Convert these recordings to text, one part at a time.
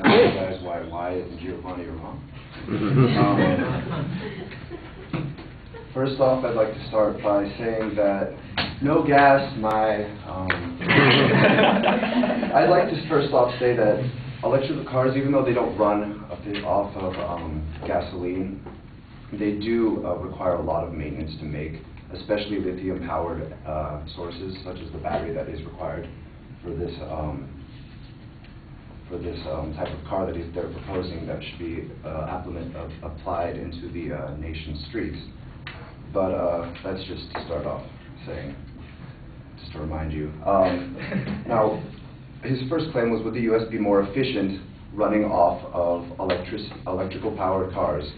tell you guys why isn't Giovanni your mom? First off, I'd like to start by saying that no gas, I'd like to first off say that electrical cars, even though they don't run off of gasoline, they do require a lot of maintenance to make, especially lithium-powered sources, such as the battery that is required for this type of car that they're proposing that should be applied into the nation's streets. But that's just to start off saying, just to remind you. Now, his first claim was, would the U.S. be more efficient running off of electrical-powered cars?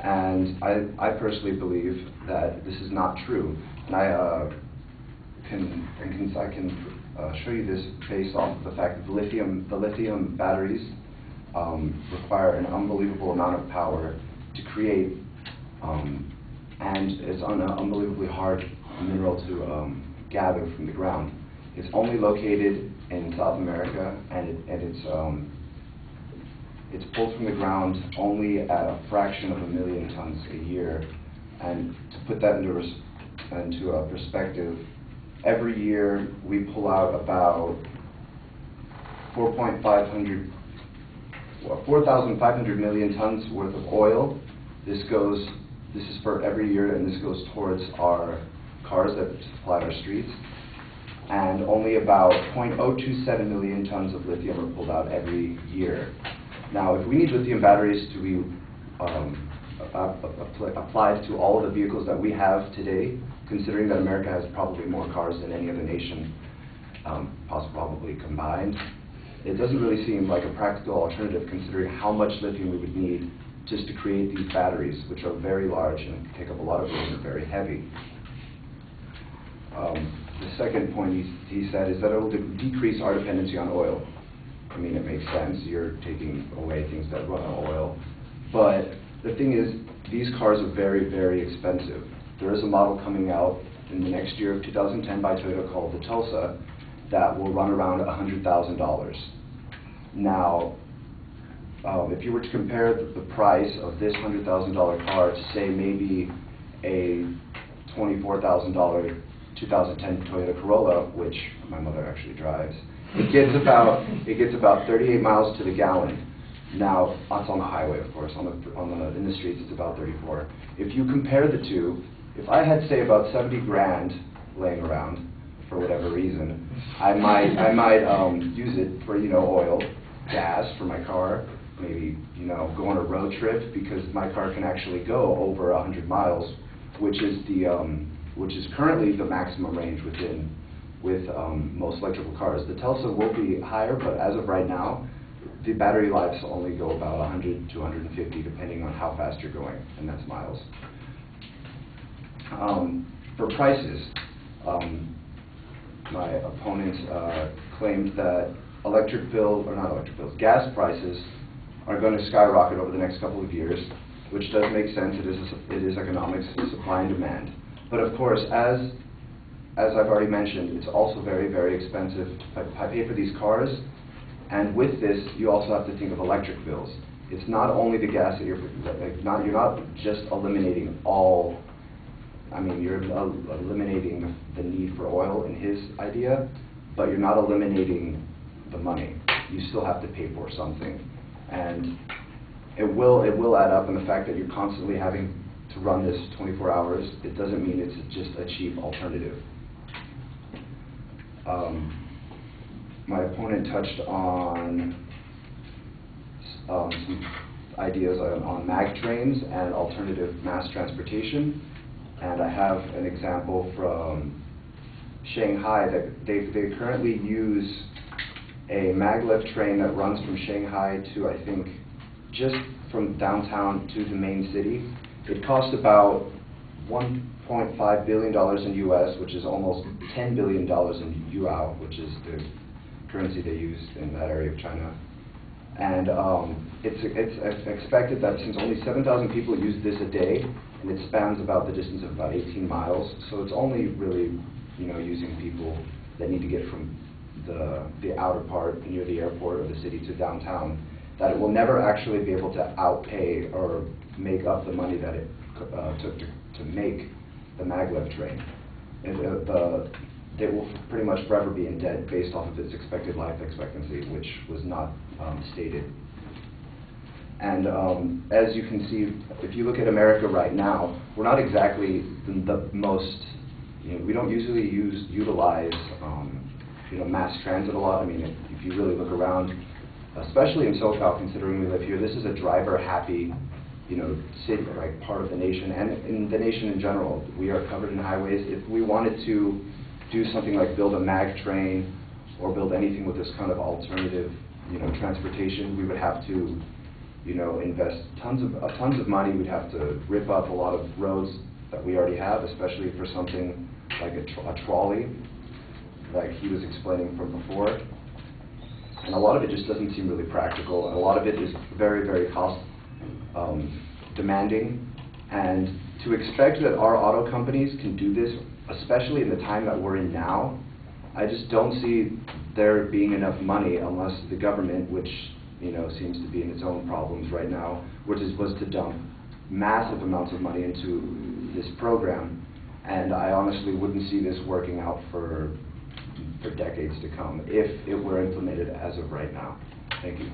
And I personally believe that this is not true. And I can show you this based off of the fact that the lithium batteries require an unbelievable amount of power to create, and it's an unbelievably hard mineral to gather from the ground. It's only located in South America, and it's pulled from the ground only at a fraction of a million tons a year. And to put that into perspective, every year we pull out about 4,500 million tons worth of oil. This is for every year, and this goes towards our cars that supply our streets. And only about 0.027 million tons of lithium are pulled out every year. Now, if we need lithium batteries to be applied to all of the vehicles that we have today, considering that America has probably more cars than any other nation, probably combined, it doesn't really seem like a practical alternative considering how much lithium we would need just to create these batteries, which are very large and take up a lot of room and are very heavy. The second point he said is that it will decrease our dependency on oil. I mean, it makes sense. You're taking away things that run on oil. But the thing is, these cars are very, very expensive. There is a model coming out in the next year of 2010 by Toyota called the Tulsa that will run around $100,000. Now, if you were to compare the price of this $100,000 car to, say, maybe a $24,000 2010 Toyota Corolla, which my mother actually drives, it gets about 38 miles to the gallon. Now, that's on the highway, of course. In the streets, it's about 34. If you compare the two, if I had, say, about 70 grand laying around for whatever reason, I might use it for oil, gas for my car, maybe go on a road trip, because my car can actually go over 100 miles, which is currently the maximum range with most electrical cars. The Tulsa will be higher, but as of right now, the battery lives only go about 100 to 150, depending on how fast you're going, and that's miles. For prices, my opponent claimed that gas prices are going to skyrocket over the next couple of years, which does make sense. It is economics, supply and demand. But of course, as I've already mentioned, it's also very, very expensive to pay for these cars. And with this, you also have to think of electric bills. It's not only the gas that you're not just eliminating all. I mean, you're eliminating the need for oil in his idea, but you're not eliminating the money. You still have to pay for something, and it will add up. And the fact that you're constantly having to run this 24 hours, it doesn't mean it's just a cheap alternative. My opponent touched on some ideas on mag trains and alternative mass transportation, and I have an example from Shanghai that they currently use a maglev train that runs from Shanghai to, I think, just from downtown to the main city. It costs about $1.5 billion in US, which is almost $10 billion in Yuan, which is the currency they use in that area of China. And it's expected that since only 7,000 people use this a day, and it spans about the distance of about 18 miles, so it's only really using people that need to get from the outer part near the airport or the city to downtown. that it will never actually be able to outpay or make up the money that it took to make the maglev train. They will pretty much forever be in debt based off of its expected life expectancy, which was not stated. And as you can see, if you look at America right now, we're not exactly the most, we don't usually utilize mass transit a lot. I mean, if you really look around, especially in SoCal, considering we live here, this is a driver-happy, city, like part of the nation, and in the nation in general. We are covered in highways. If we wanted to do something like build a mag train or build anything with this kind of alternative, transportation, we would have to, invest tons of money. We'd have to rip up a lot of roads that we already have, especially for something like a trolley, like he was explaining from before. And a lot of it just doesn't seem really practical, and a lot of it is very, very cost demanding. And to expect that our auto companies can do this, especially in the time that we're in now, I just don't see there being enough money unless the government, which seems to be in its own problems right now, was to dump massive amounts of money into this program. And I honestly wouldn't see this working out for decades to come if it were implemented as of right now. Thank you.